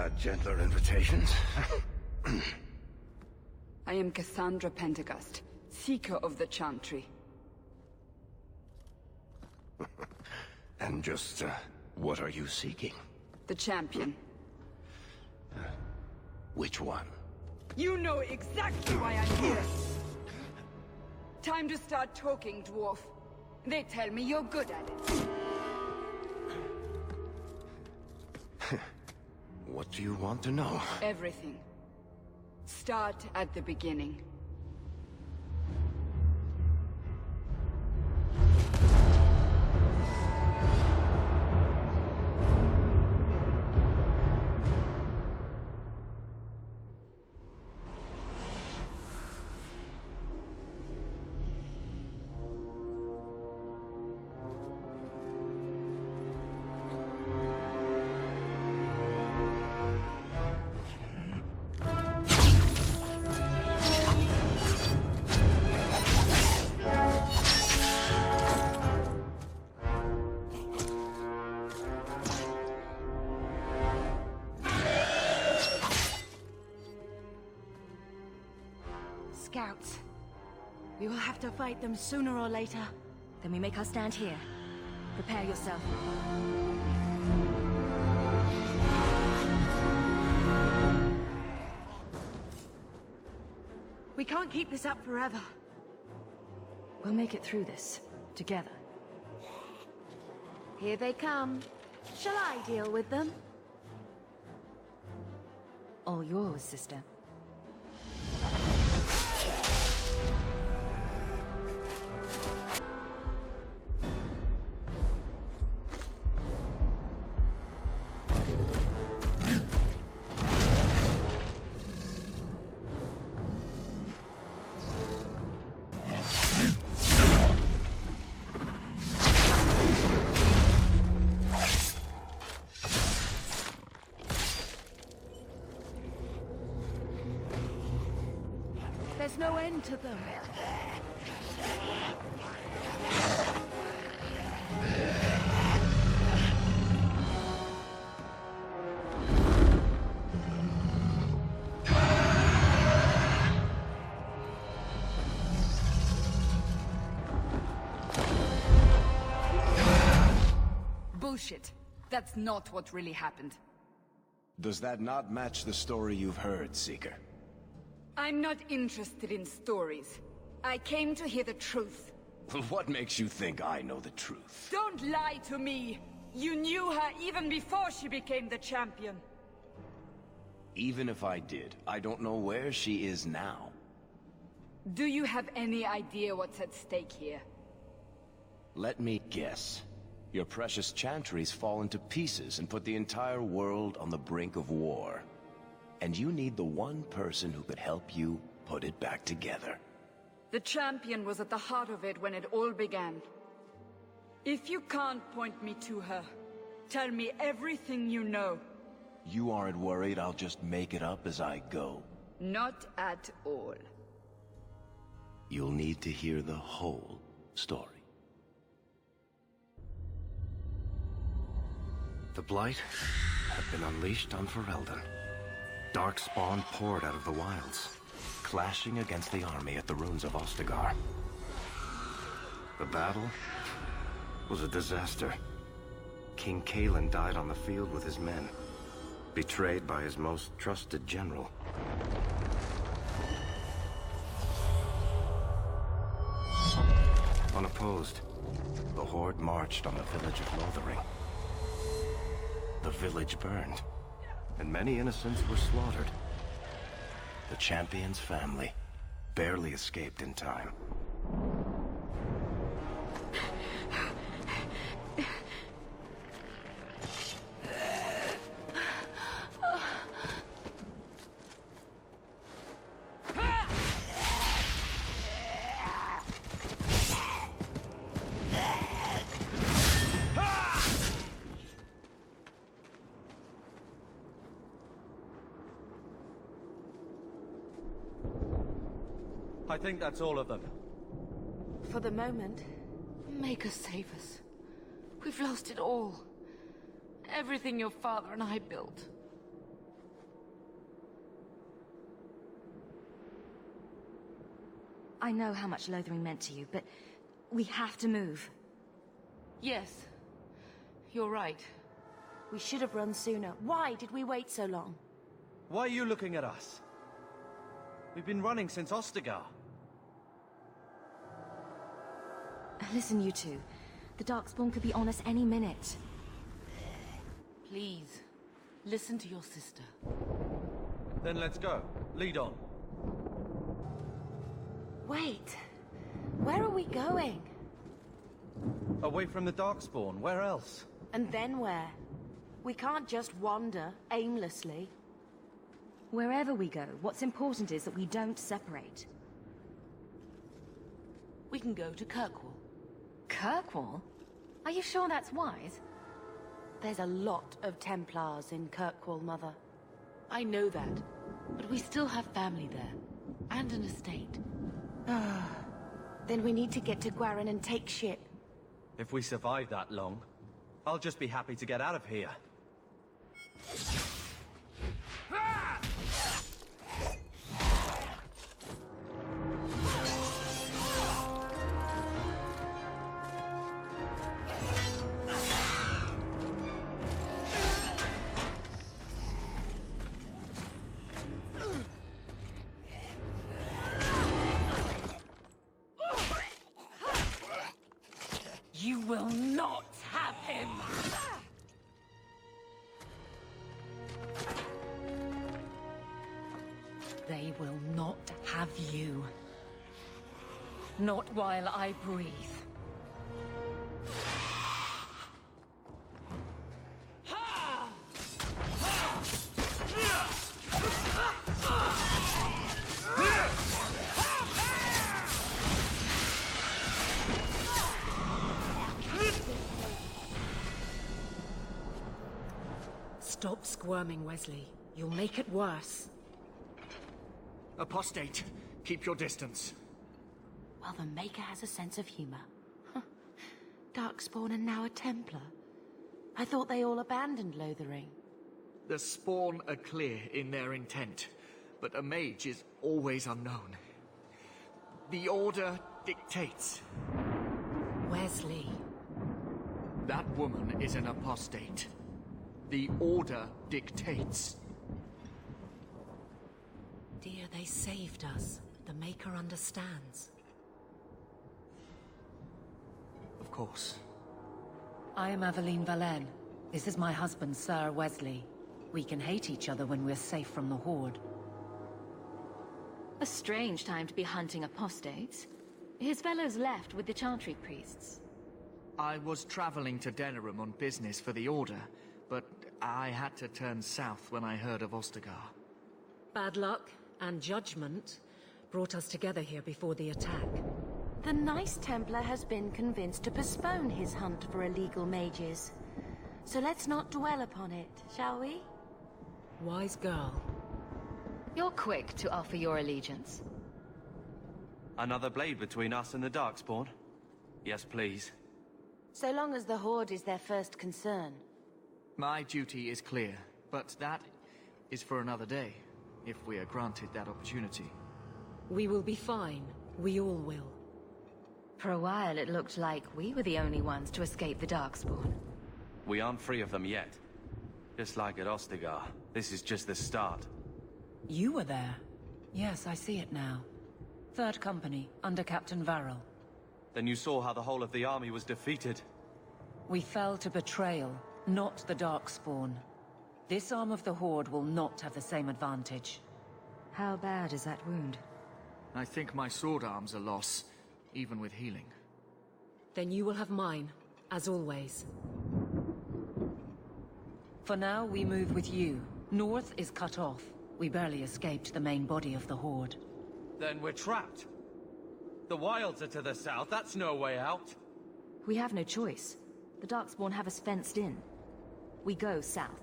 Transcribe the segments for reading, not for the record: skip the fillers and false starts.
had gentler invitations. I am Cassandra Pentagust, Seeker of the Chantry. And just, what are you seeking? The champion. Which one? You know exactly why I'm here! Time to start talking, dwarf. They tell me you're good at it. What do you want to know? Everything. Start at the beginning. Scouts. We will have to fight them sooner or later. Then we make our stand here. Prepare yourself. We can't keep this up forever. We'll make it through this, together. Here they come. Shall I deal with them? All yours, sister. There's no end to them. Bullshit. That's not what really happened. Does that not match the story you've heard, Seeker? I'm not interested in stories. I came to hear the truth. What makes you think I know the truth? Don't lie to me! You knew her even before she became the champion. Even if I did, I don't know where she is now. Do you have any idea what's at stake here? Let me guess. Your precious chantries fallen to pieces and put the entire world on the brink of war. And you need the one person who could help you put it back together. The champion was at the heart of it when it all began. If you can't point me to her, tell me everything you know. You aren't worried I'll just make it up as I go? Not at all. You'll need to hear the whole story. The Blight had been unleashed on Ferelden. Darkspawn poured out of the wilds, clashing against the army at the ruins of Ostagar. The battle was a disaster. King Cailan died on the field with his men, betrayed by his most trusted general. Unopposed, the Horde marched on the village of Lothering. The village burned, and many innocents were slaughtered. The champion's family barely escaped in time. I think that's all of them. For the moment, make us save us. We've lost it all. Everything your father and I built. I know how much Lothering meant to you, but we have to move. Yes. You're right. We should have run sooner. Why did we wait so long? Why are you looking at us? We've been running since Ostagar. Listen, you two. The Darkspawn could be on us any minute. Please, listen to your sister. Then let's go. Lead on. Wait. Where are we going? Away from the Darkspawn. Where else? And then where? We can't just wander aimlessly. Wherever we go, what's important is that we don't separate. We can go to Kirkwall. Kirkwall? Are you sure that's wise? There's a lot of Templars in Kirkwall, Mother. I know that, but we still have family there, and an estate. Then we need to get to Gwaran and take ship. If we survive that long, I'll just be happy to get out of here. You will not have him! They will not have you. Not while I breathe. Stop squirming, Wesley. You'll make it worse. Apostate, keep your distance. Well, the Maker has a sense of humor. Darkspawn and now a Templar. I thought they all abandoned Lothering. The Spawn are clear in their intent, but a mage is always unknown. The Order dictates. Wesley. That woman is an apostate. The Order dictates. Dear, they saved us. The Maker understands. Of course. I am Aveline Valen. This is my husband, Sir Wesley. We can hate each other when we're safe from the Horde. A strange time to be hunting apostates. His fellows left with the Chantry priests. I was traveling to Denerim on business for the Order, but I had to turn south when I heard of Ostagar. Bad luck and judgment brought us together here before the attack. The nice Templar has been convinced to postpone his hunt for illegal mages. So let's not dwell upon it, shall we? Wise girl. You're quick to offer your allegiance. Another blade between us and the Darkspawn? Yes, please. So long as the Horde is their first concern. My duty is clear, but that is for another day, if we are granted that opportunity. We will be fine. We all will. For a while it looked like we were the only ones to escape the Darkspawn. We aren't free of them yet. Just like at Ostagar, this is just the start. You were there. Yes, I see it now. Third Company, under Captain Varrel. Then you saw how the whole of the army was defeated. We fell to betrayal, not the Darkspawn. This arm of the Horde will not have the same advantage. How bad is that wound? I think my sword arm's a loss, even with healing. Then you will have mine, as always. For now, we move with you. North is cut off. We barely escaped the main body of the Horde. Then we're trapped. The wilds are to the south, that's no way out. We have no choice. The Darkspawn have us fenced in. We go south.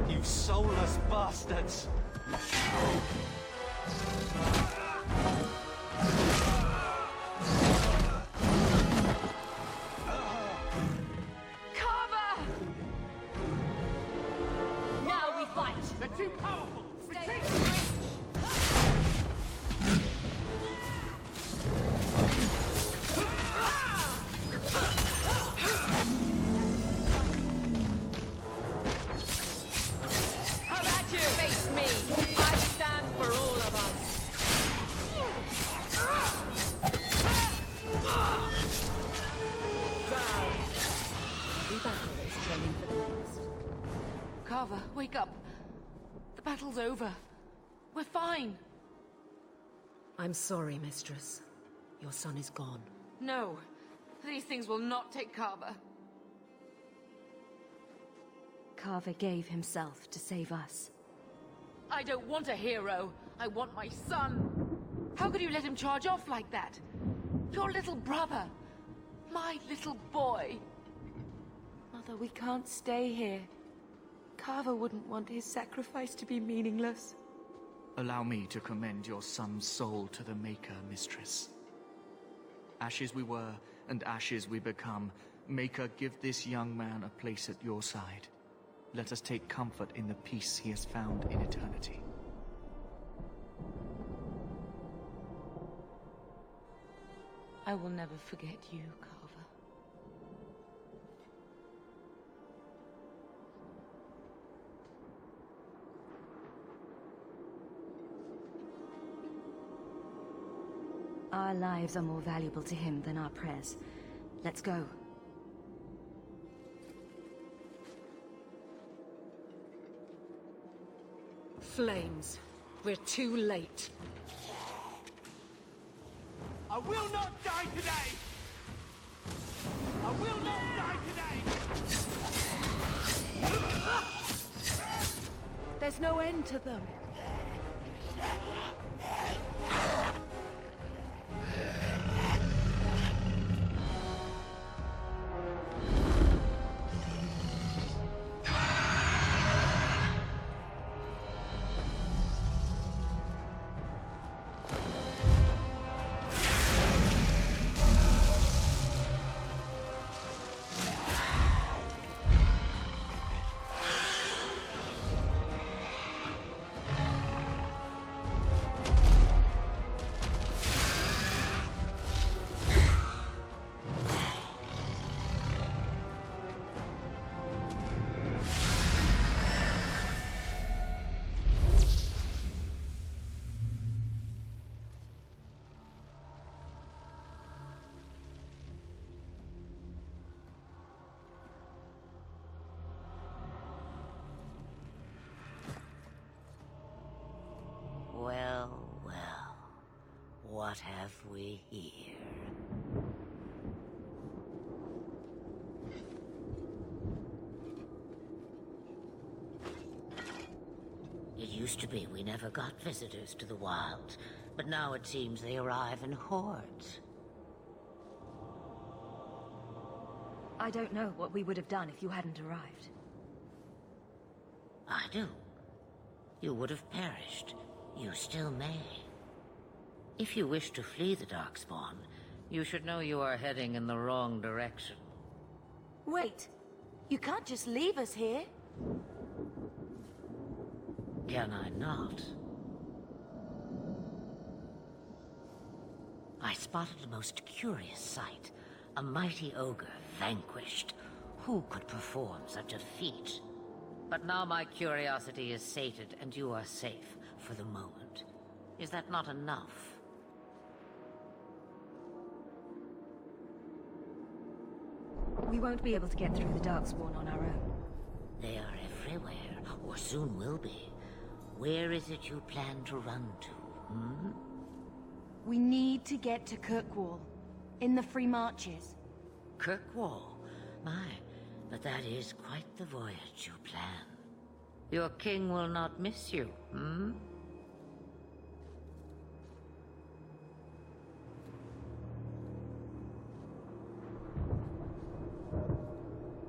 You soulless bastards! up. The battle's over. We're fine. I'm sorry, Mistress. Your son is gone. No. These things will not take Carver. Carver gave himself to save us. I don't want a hero. I want my son. How could you let him charge off like that? Your little brother. My little boy. Mother, we can't stay here. Carver wouldn't want his sacrifice to be meaningless. Allow me to commend your son's soul to the Maker, Mistress. Ashes we were, and ashes we become. Maker, give this young man a place at your side. Let us take comfort in the peace he has found in eternity. I will never forget you, Carver. Our lives are more valuable to him than our prayers. Let's go. Flames. We're too late. I will not die today! I will not die today! There's no end to them. Well, well, what have we here? It used to be we never got visitors to the wilds, but now it seems they arrive in hordes. I don't know what we would have done if you hadn't arrived. I do. You would have perished. You still may. If you wish to flee the Darkspawn, you should know you are heading in the wrong direction. Wait! You can't just leave us here! Can I not? I spotted a most curious sight. A mighty ogre vanquished. Who could perform such a feat? But now my curiosity is sated, and you are safe for the moment. Is that not enough? We won't be able to get through the Darkspawn on our own. They are everywhere, or soon will be. Where is it you plan to run to, hmm? We need to get to Kirkwall. In the Free Marches. Kirkwall? My, but that is quite the voyage you plan. Your king will not miss you, hmm?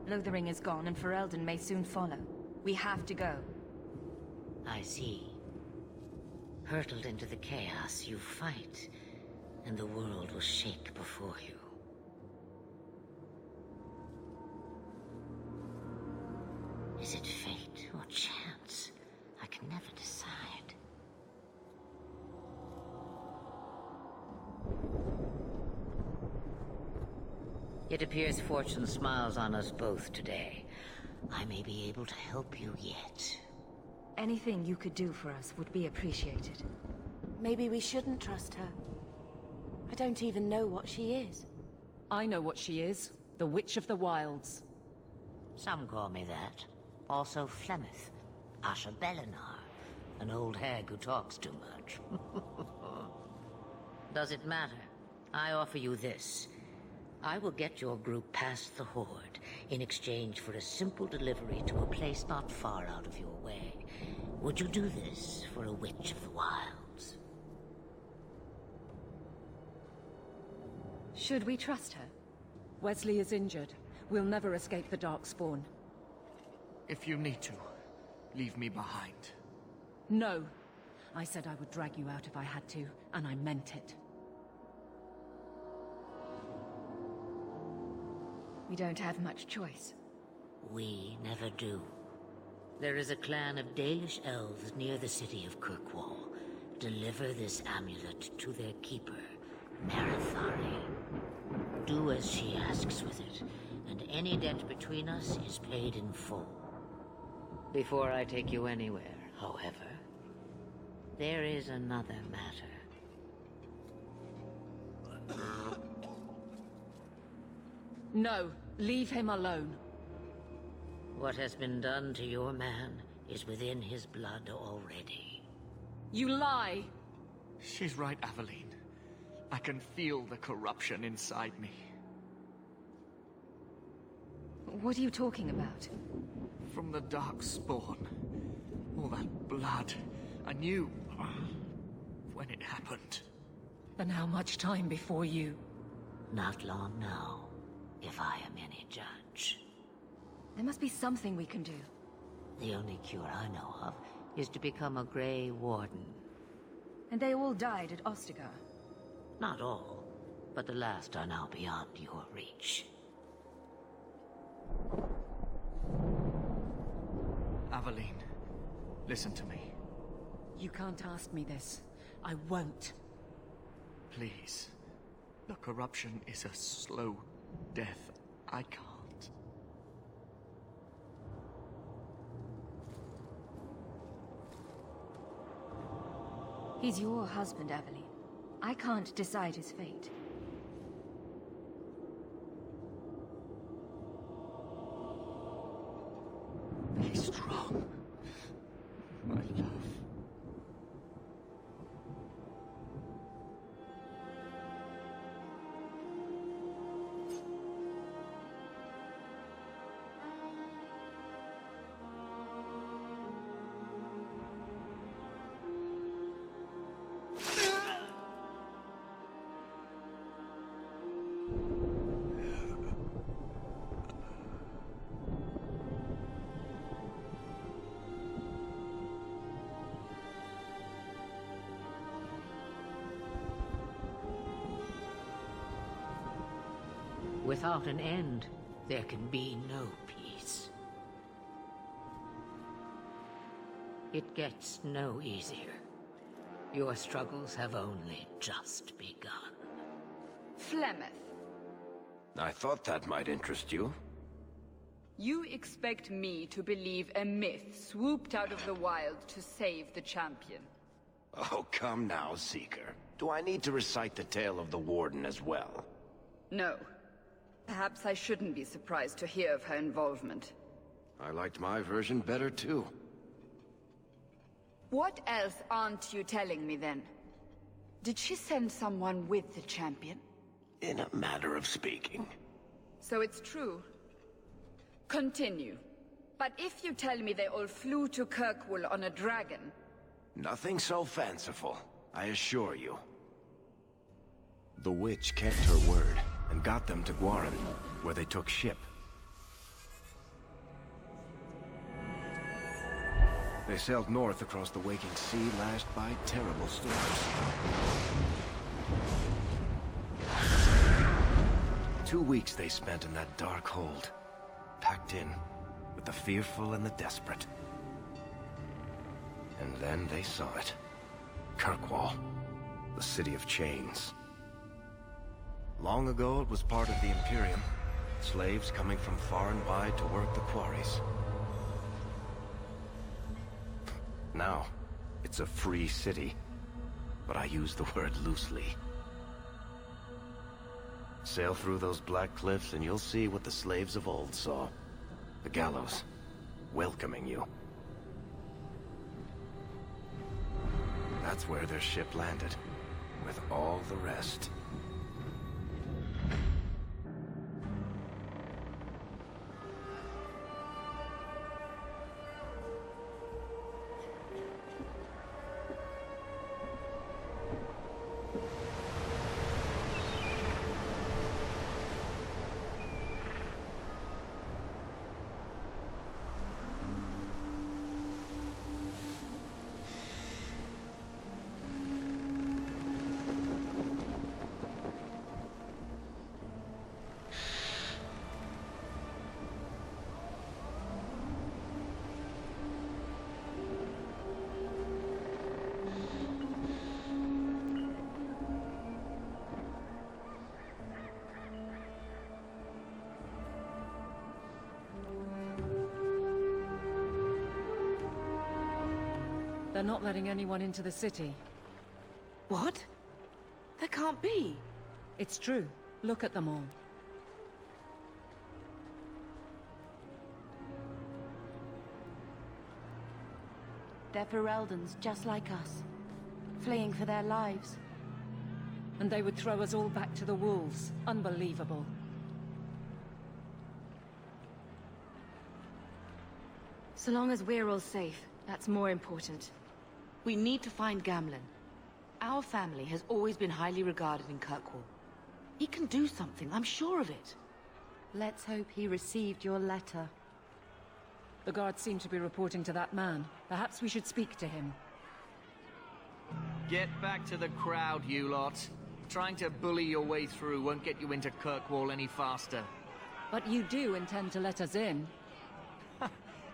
Lothering is gone, and Ferelden may soon follow. We have to go. I see. Hurtled into the chaos, you fight, and the world will shake before you. Is it fate or chance? I can never decide. It appears fortune smiles on us both today. I may be able to help you yet. Anything you could do for us would be appreciated. Maybe we shouldn't trust her. I don't even know what she is. I know what she is. The Witch of the Wilds. Some call me that. Also Flemeth. Asha Belinar, an old hag who talks too much. Does it matter? I offer you this. I will get your group past the Horde in exchange for a simple delivery to a place not far out of your way. Would you do this for a Witch of the Wilds? Should we trust her? Wesley is injured. We'll never escape the Darkspawn. If you need to, leave me behind. No. I said I would drag you out if I had to, and I meant it. We don't have much choice. We never do. There is a clan of Dalish elves near the city of Kirkwall. Deliver this amulet to their keeper, Marithari. Do as she asks with it, and any debt between us is paid in full. Before I take you anywhere, however, there is another matter. No, leave him alone. What has been done to your man is within his blood already. You lie! She's right, Aveline. I can feel the corruption inside me. What are you talking about? From the Darkspawn. All that blood. I knew when it happened. And how much time before you? Not long now, if I am any judge. There must be something we can do. The only cure I know of is to become a Grey Warden. And they all died at Ostagar. Not all, but the last are now beyond your reach. Aveline, listen to me. You can't ask me this. I won't. Please. The corruption is a slow death. I can't. He's your husband, Aveline. I can't decide his fate. Be strong, my love. Without an end, there can be no peace. It gets no easier. Your struggles have only just begun. Flemeth, I thought that might interest you. you expect me to believe a myth swooped out of the wild to save the champion? Oh, come now, Seeker. Do I need to recite the tale of the Warden as well? No. Perhaps I shouldn't be surprised to hear of her involvement. I liked my version better, too. What else aren't you telling me, then? Did she send someone with the champion? In a matter of speaking. So it's true. Continue. But if you tell me they all flew to Kirkwall on a dragon... Nothing so fanciful, I assure you. The witch kept her word, and got them to Guaran, where they took ship. They sailed north across the waking sea, lashed by terrible storms. 2 weeks they spent in that dark hold, packed in with the fearful and the desperate. And then they saw it. Kirkwall, the city of chains. Long ago it was part of the Imperium, slaves coming from far and wide to work the quarries. Now, it's a free city, but I use the word loosely. Sail through those black cliffs and you'll see what the slaves of old saw. The gallows, welcoming you. That's where their ship landed, with all the rest. They're not letting anyone into the city. What? That can't be. It's true. Look at them all. They're Fereldans, just like us. Fleeing for their lives. And they would throw us all back to the wolves. Unbelievable. So long as we're all safe, that's more important. We need to find Gamlen. Our family has always been highly regarded in Kirkwall. He can do something, I'm sure of it. Let's hope he received your letter. The guards seem to be reporting to that man. Perhaps we should speak to him. Get back to the crowd, you lot. Trying to bully your way through won't get you into Kirkwall any faster. But you do intend to let us in.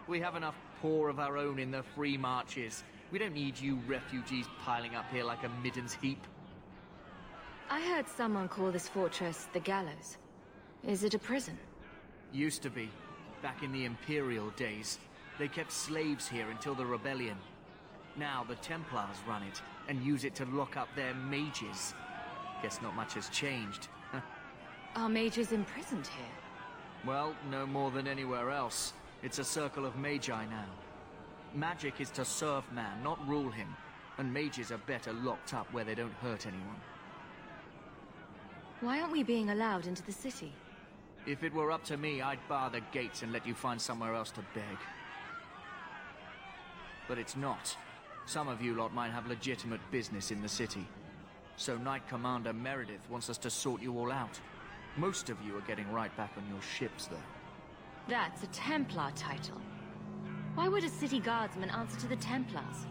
We have enough poor of our own in the free marches. We don't need you refugees piling up here like a middens heap. I heard someone call this fortress the Gallows. Is it a prison? Used to be. Back in the Imperial days. They kept slaves here until the rebellion. Now the Templars run it, and use it to lock up their mages. Guess not much has changed. Are mages imprisoned here? Well, no more than anywhere else. It's a circle of magi now. Magic is to serve man, not rule him. And mages are better locked up where they don't hurt anyone. Why aren't we being allowed into the city? If it were up to me, I'd bar the gates and let you find somewhere else to beg. But it's not. Some of you lot might have legitimate business in the city. So Knight Commander Meredith wants us to sort you all out. Most of you are getting right back on your ships, though. That's a Templar title. Why would a city guardsman answer to the Templars?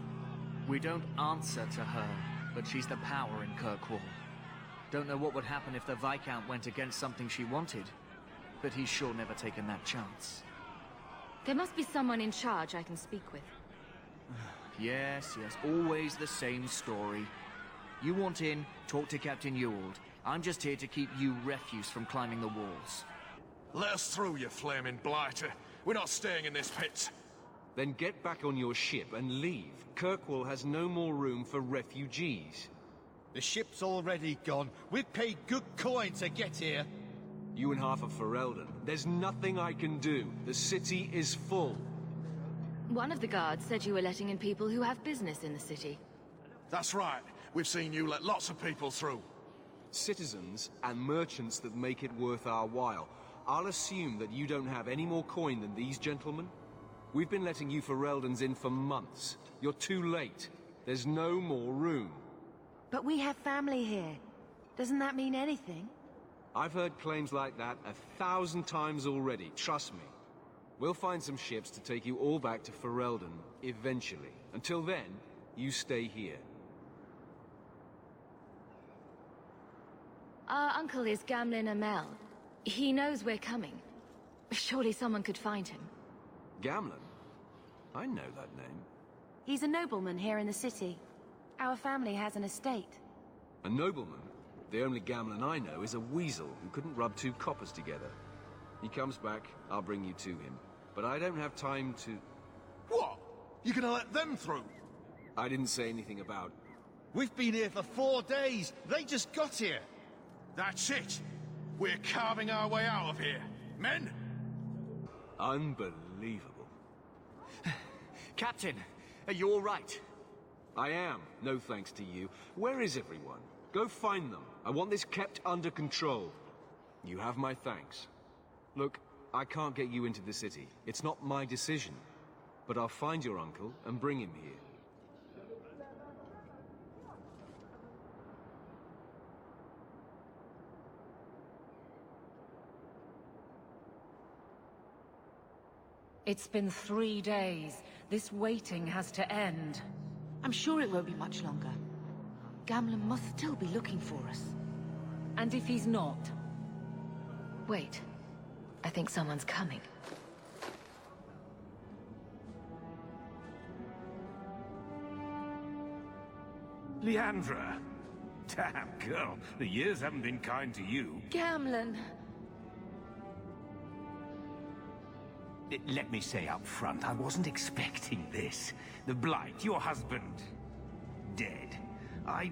We don't answer to her, but she's the power in Kirkwall. Don't know what would happen if the Viscount went against something she wanted, but he's sure never taken that chance. There must be someone in charge I can speak with. Yes, always the same story. You want in, talk to Captain Ewald. I'm just here to keep you refuse from climbing the walls. Let us through, you flaming blighter. We're not staying in this pit. Then get back on your ship and leave. Kirkwall has no more room for refugees. The ship's already gone. We've paid good coin to get here. You and half of Ferelden. There's nothing I can do. The city is full. One of the guards said you were letting in people who have business in the city. That's right. We've seen you let lots of people through. Citizens and merchants that make it worth our while. I'll assume that you don't have any more coin than these gentlemen. We've been letting you Fereldans in for months. You're too late. There's no more room. But we have family here. Doesn't that mean anything? I've heard claims like that 1,000 times already, trust me. We'll find some ships to take you all back to Ferelden, eventually. Until then, you stay here. Our uncle is Gamlen Amel. He knows we're coming. Surely someone could find him. Gamlen? I know that name. He's a nobleman here in the city. Our family has an estate. A nobleman? The only Gamlen I know is a weasel who couldn't rub 2 coppers together. He comes back, I'll bring you to him. But I don't have time to... What? You gonna let them through? I didn't say anything about... We've been here for 4 days. They just got here. That's it. We're carving our way out of here. Men? Unbelievable. Captain, are you all right? I am, no thanks to you. Where is everyone? Go find them. I want this kept under control. You have my thanks. Look, I can't get you into the city. It's not my decision. But I'll find your uncle and bring him here. It's been 3 days. This waiting has to end. I'm sure it won't be much longer. Gamlen must still be looking for us. And if he's not? Wait. I think someone's coming. Leandra! Damn, girl. The years haven't been kind to you. Gamlen! Let me say up front, I wasn't expecting this. The Blight, your husband, dead. I'd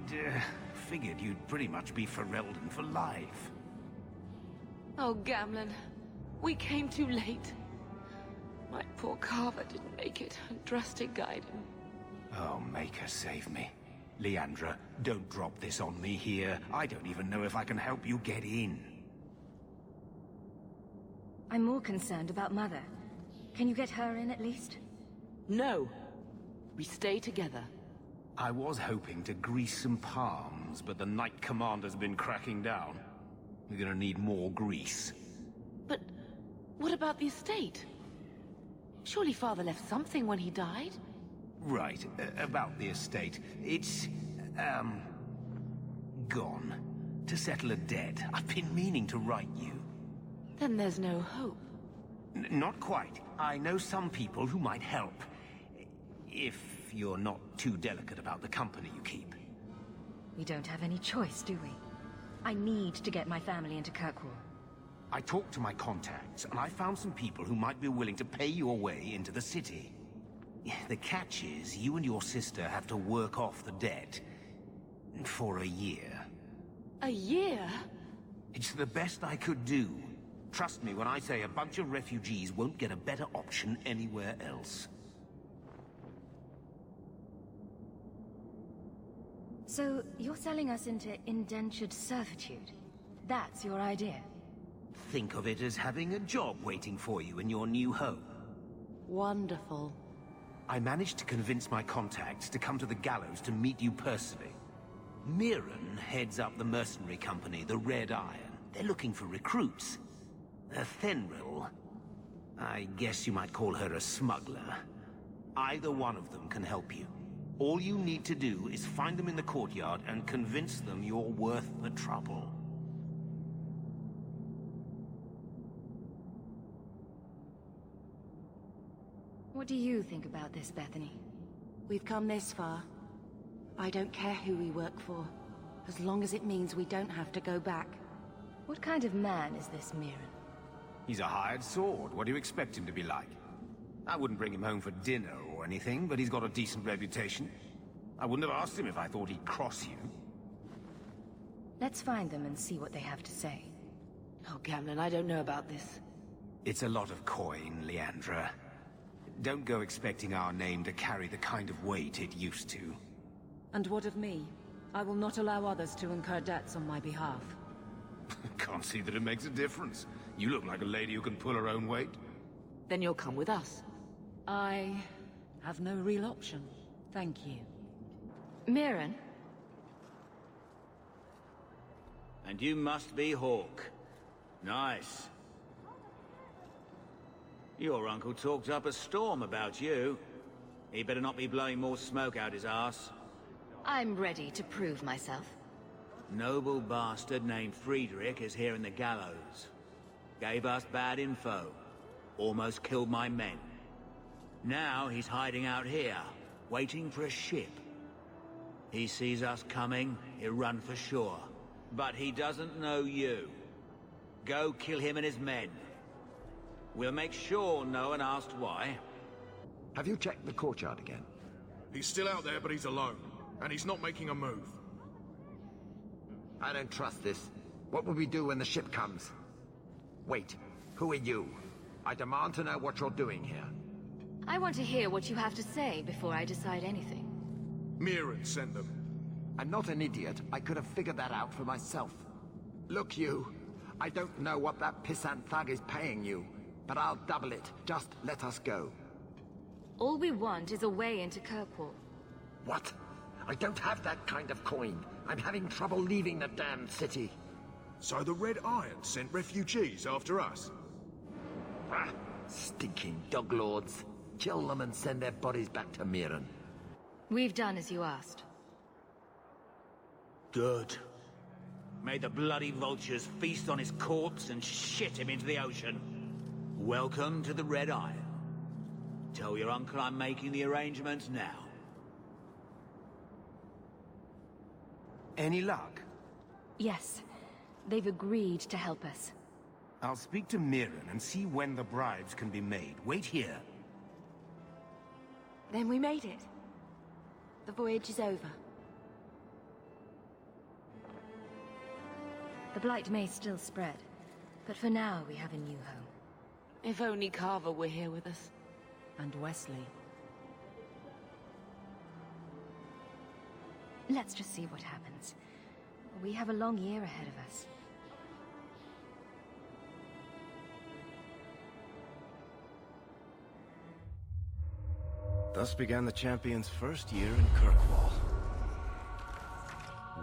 figured you'd pretty much be Ferelden for life. Oh, Gamlen. We came too late. My poor Carver didn't make it, and Drastic guided him. Oh, Maker, save me. Leandra, don't drop this on me here. I don't even know if I can help you get in. I'm more concerned about Mother. Can you get her in at least? No. We stay together. I was hoping to grease some palms, but the Knight Commander's been cracking down. We're gonna need more grease. But what about the estate? Surely Father left something when he died? Right, about the estate. It's, gone. To settle a debt. I've been meaning to write you. Then there's no hope. Not quite. I know some people who might help. If you're not too delicate about the company you keep. We don't have any choice, do we? I need to get my family into Kirkwall. I talked to my contacts, and I found some people who might be willing to pay your way into the city. The catch is, you and your sister have to work off the debt. For a year. A year? It's the best I could do. Trust me when I say a bunch of refugees won't get a better option anywhere else. So, you're selling us into indentured servitude? That's your idea? Think of it as having a job waiting for you in your new home. Wonderful. I managed to convince my contacts to come to the gallows to meet you personally. Mirren heads up the mercenary company, the Red Iron. They're looking for recruits. Fenris, I guess you might call her a smuggler. Either one of them can help you. All you need to do is find them in the courtyard and convince them you're worth the trouble. What do you think about this, Bethany? We've come this far. I don't care who we work for, as long as it means we don't have to go back. What kind of man is this Mirren? He's a hired sword. What do you expect him to be like? I wouldn't bring him home for dinner or anything, but he's got a decent reputation. I wouldn't have asked him if I thought he'd cross you. Let's find them and see what they have to say. Oh, Gamlen, I don't know about this. It's a lot of coin, Leandra. Don't go expecting our name to carry the kind of weight it used to. And what of me? I will not allow others to incur debts on my behalf. Can't see that it makes a difference. You look like a lady who can pull her own weight. Then you'll come with us. I have no real option. Thank you. Mirren? And you must be Hawke. Nice. Your uncle talked up a storm about you. He better not be blowing more smoke out his ass. I'm ready to prove myself. Noble bastard named Friedrich is here in the gallows. Gave us bad info. Almost killed my men. Now he's hiding out here, waiting for a ship. He sees us coming, he'll run for shore. But he doesn't know you. Go kill him and his men. We'll make sure no one asked why. Have you checked the courtyard again? He's still out there, but he's alone. And he's not making a move. I don't trust this. What will we do when the ship comes? Wait, who are you? I demand to know what you're doing here. I want to hear what you have to say before I decide anything. Mirren sent them. I'm not an idiot. I could have figured that out for myself. Look, you. I don't know what that pissant thug is paying you, but I'll double it. Just let us go. All we want is a way into Kirkwall. What? I don't have that kind of coin. I'm having trouble leaving the damned city. So the Red Iron sent refugees after us? Ah, stinking dog lords. Kill them and send their bodies back to Mirren. We've done as you asked. Good. May the bloody vultures feast on his corpse and shit him into the ocean. Welcome to the Red Iron. Tell your uncle I'm making the arrangements now. Any luck? Yes. They've agreed to help us. I'll speak to Mirren and see when the bribes can be made. Wait here. Then we made it. The voyage is over. The Blight may still spread, but for now we have a new home. If only Carver were here with us. And Wesley. Let's just see what happens. We have a long year ahead of us. Thus began the Champion's first year in Kirkwall.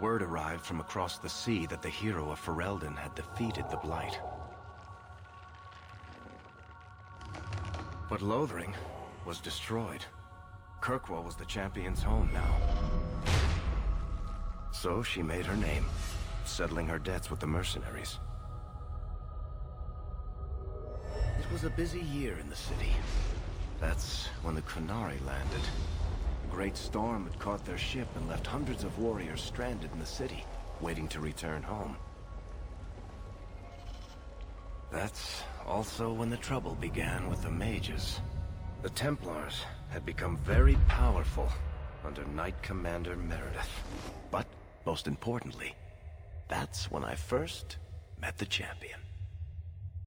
Word arrived from across the sea that the hero of Ferelden had defeated the Blight. But Lothering was destroyed. Kirkwall was the Champion's home now. So she made her name, settling her debts with the mercenaries. It was a busy year in the city. That's when the Qunari landed. A great storm had caught their ship and left hundreds of warriors stranded in the city, waiting to return home. That's also when the trouble began with the mages. The Templars had become very powerful under Knight Commander Meredith. But, most importantly, that's when I first met the Champion.